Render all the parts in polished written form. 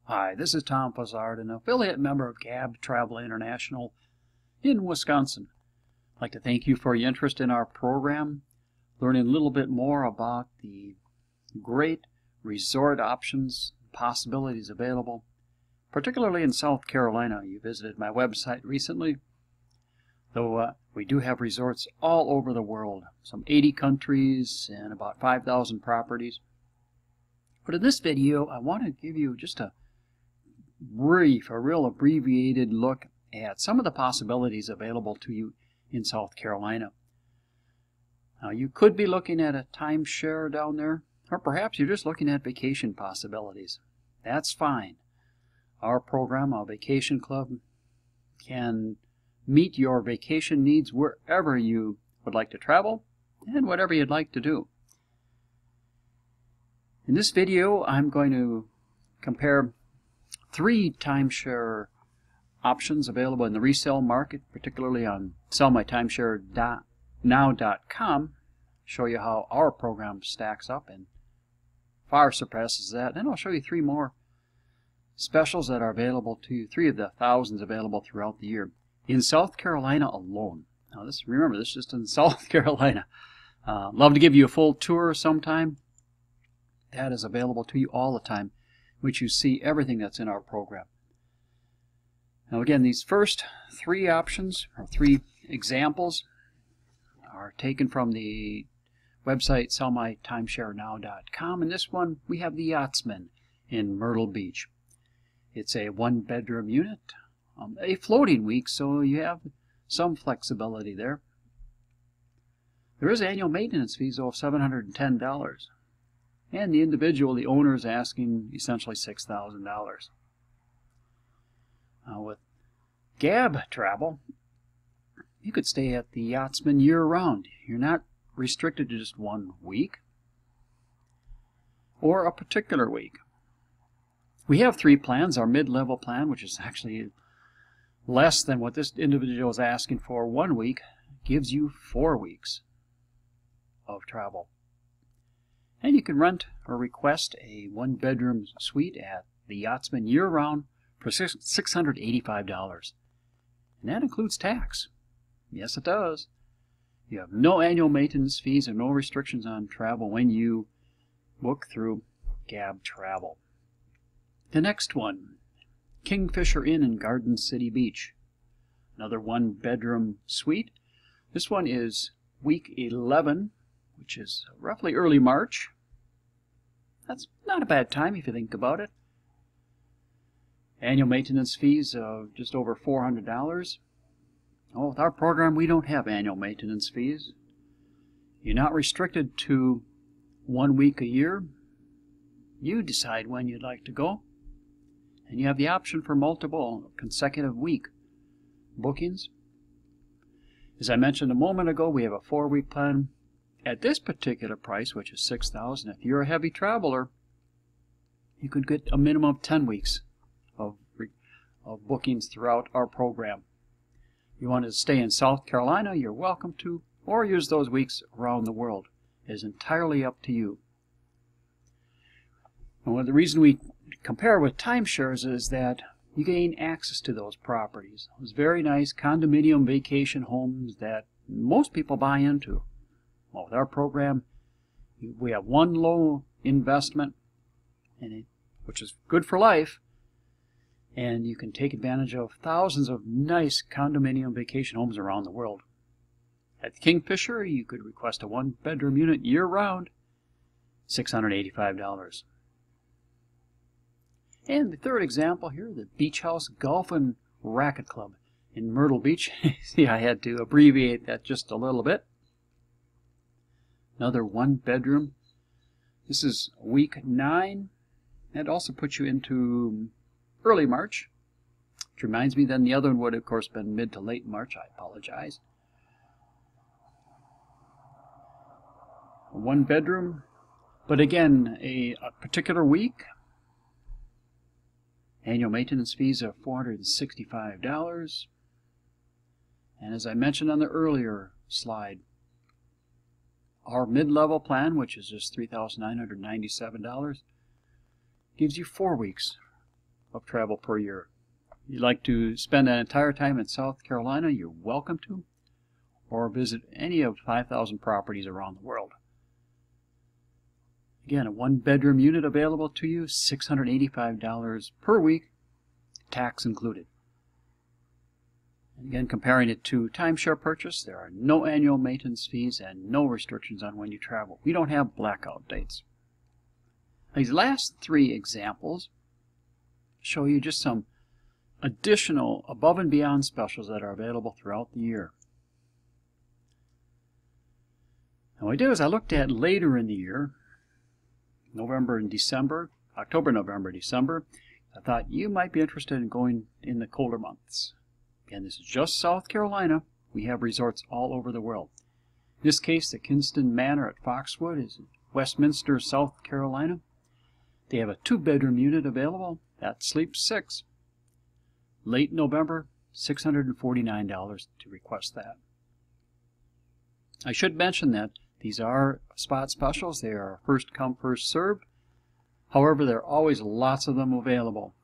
Hi, this is Tom Fuszard, an affiliate member of GAAB Travel International in Wisconsin. I'd like to thank you for your interest in our program, learning a little bit more about the great resort options, possibilities available, particularly in South Carolina. You visited my website recently, though we do have resorts all over the world, some 80 countries and about 5,000 properties. But in this video, I want to give you just a real abbreviated look at some of the possibilities available to you in South Carolina. Now, you could be looking at a timeshare down there, or perhaps you're just looking at vacation possibilities. That's fine. Our program, our vacation club, can meet your vacation needs wherever you would like to travel and whatever you'd like to do. In this video, I'm going to compare 3 timeshare options available in the resale market, particularly on sellmytimeshare.now.com. Show you how our program stacks up and far surpasses that. Then I'll show you 3 more specials that are available to you, 3 of the thousands available throughout the year in South Carolina alone. Now, remember, this is just in South Carolina. Love to give you a full tour sometime. That is available to you all the time, which you see everything that's in our program. Now again, these first 3 options, or 3 examples, are taken from the website sellmytimesharenow.com. And this one, we have the Yachtsman in Myrtle Beach. It's a 1-bedroom unit, a floating week, so you have some flexibility there. There is annual maintenance fees of $710. And the individual, the owner, is asking essentially $6,000. With GAAB Travel, you could stay at the Yachtsman year-round. You're not restricted to just 1 week or a particular week. We have 3 plans. Our mid-level plan, which is actually less than what this individual is asking for 1 week, gives you 4 weeks of travel. And you can rent or request a 1-bedroom suite at the Yachtsman year-round for $685. And that includes tax. Yes, it does. You have no annual maintenance fees and no restrictions on travel when you book through GAAB Travel. The next one, Kingfisher Inn in Garden City Beach. Another 1-bedroom suite. This one is week 11, which is roughly early March. That's not a bad time if you think about it. Annual maintenance fees of just over $400. Oh, with our program, we don't have annual maintenance fees. You're not restricted to 1 week a year. You decide when you'd like to go. And you have the option for multiple consecutive week bookings. As I mentioned a moment ago, we have a 4-week plan. At this particular price, which is $6,000, if you're a heavy traveler, you could get a minimum of 10 weeks of bookings throughout our program. If you want to stay in South Carolina, you're welcome to, or use those weeks around the world. It is entirely up to you. And the reason we compare with timeshares is that you gain access to those properties. Those very nice condominium vacation homes that most people buy into. Well, with our program, we have 1 low investment, which is good for life, and you can take advantage of thousands of nice condominium vacation homes around the world. At the Kingfisher, you could request a 1-bedroom unit year-round, $685. And the third example here, the Beach House Golf and Racket Club in Myrtle Beach. See, I had to abbreviate that just a little bit. Another 1-bedroom. This is week 9. That also puts you into early March. Which reminds me, then the other one would, of course, been mid to late March. I apologize. A 1-bedroom. But again, a particular week. Annual maintenance fees of $465. And as I mentioned on the earlier slide, our mid-level plan, which is just $3,997, gives you 4 weeks of travel per year. If you'd like to spend that entire time in South Carolina, you're welcome to, or visit any of 5,000 properties around the world. Again, a one-bedroom unit available to you, $685 per week, tax included. And again, comparing it to timeshare purchase, there are no annual maintenance fees and no restrictions on when you travel. We don't have blackout dates. These last three examples show you just some additional above and beyond specials that are available throughout the year. And what I did is I looked at later in the year, November and December, October, November, December. I thought you might be interested in going in the colder months. Again, this is just South Carolina. We have resorts all over the world. In this case, the Kinston Manor at Foxwood is in Westminster, South Carolina. They have a 2-bedroom unit available that sleeps 6. Late November, $649 to request that. I should mention that these are spot specials. They are first come, first served. However, there are always lots of them available.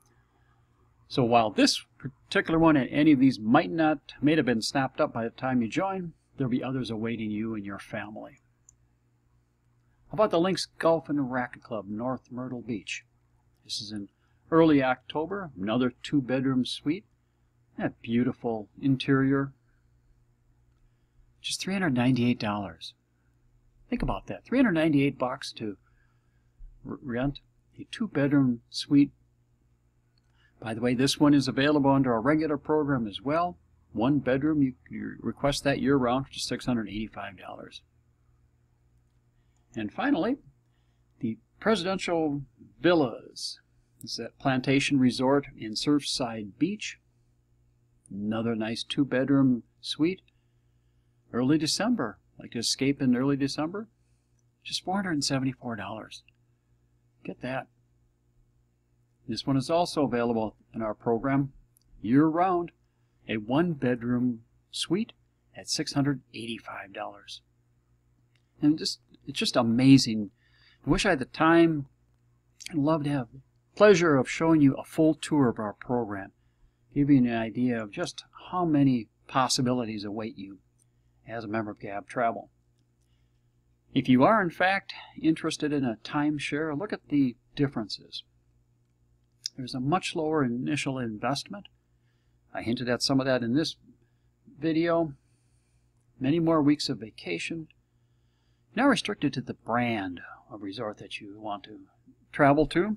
So while this particular one and any of these may have been snapped up by the time you join, there'll be others awaiting you and your family. How about the Lynx Golf and Racquet Club, North Myrtle Beach? This is in early October, another 2-bedroom suite. That beautiful interior. Just $398. Think about that. $398 to rent a 2-bedroom suite. By the way, this one is available under our regular program as well. 1 bedroom, you request that year-round for just $685. And finally, the Presidential Villas. It's that Plantation Resort in Surfside Beach. Another nice 2-bedroom suite. Early December. Like to escape in early December? Just $474. Get that. This one is also available in our program year-round. A 1-bedroom suite at $685. And it's just amazing. I wish I had the time and love to have the pleasure of showing you a full tour of our program, giving you an idea of just how many possibilities await you as a member of GAAB Travel. If you are in fact interested in a timeshare, look at the differences. There's a much lower initial investment. I hinted at some of that in this video. Many more weeks of vacation. Not restricted to the brand of resort that you want to travel to.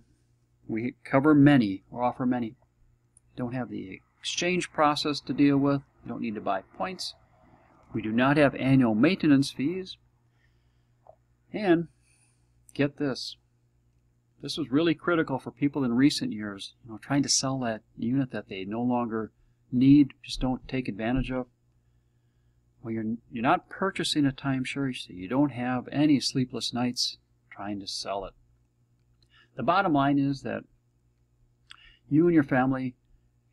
We cover many, or offer many. Don't have the exchange process to deal with. You don't need to buy points. We do not have annual maintenance fees. And get this. This was really critical for people in recent years, trying to sell that unit that they no longer need, just don't take advantage of. Well, you're not purchasing a timeshare, so you don't have any sleepless nights trying to sell it. The bottom line is that you and your family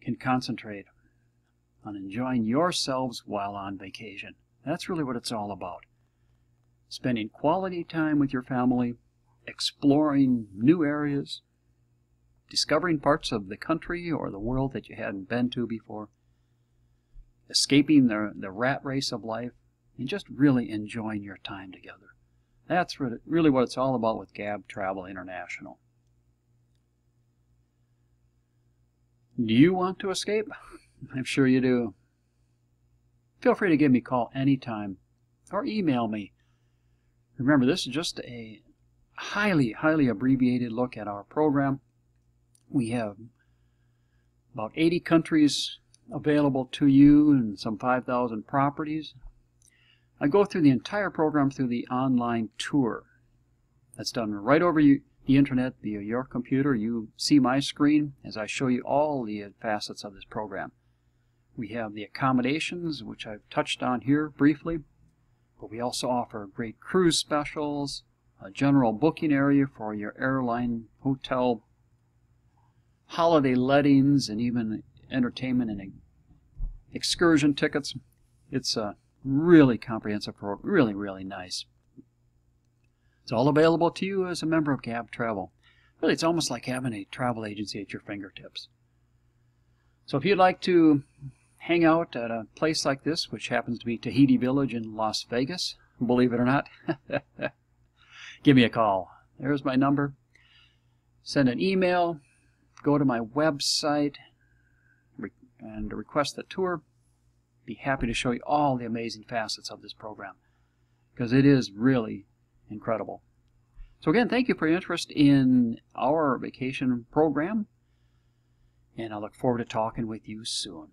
can concentrate on enjoying yourselves while on vacation. That's really what it's all about. Spending quality time with your family, exploring new areas, discovering parts of the country or the world that you hadn't been to before, escaping the rat race of life, and just really enjoying your time together. That's really what it's all about with GAAB Travel International. Do you want to escape? I'm sure you do. Feel free to give me a call anytime or email me. Remember, this is just a highly, highly abbreviated look at our program. We have about 80 countries available to you and some 5,000 properties. I go through the entire program through the online tour. That's done right over the internet via your computer. You see my screen as I show you all the facets of this program. We have the accommodations, which I've touched on here briefly, but we also offer great cruise specials, a general booking area for your airline, hotel, holiday lettings, and even entertainment and excursion tickets. It's a really comprehensive program, really, really nice. It's all available to you as a member of GAAB Travel. Really, it's almost like having a travel agency at your fingertips. So if you'd like to hang out at a place like this, which happens to be Tahiti Village in Las Vegas, believe it or not, give me a call. There's my number. Send an email, go to my website, and request a tour. Be happy to show you all the amazing facets of this program, because it is really incredible. So again, thank you for your interest in our vacation program, and I look forward to talking with you soon.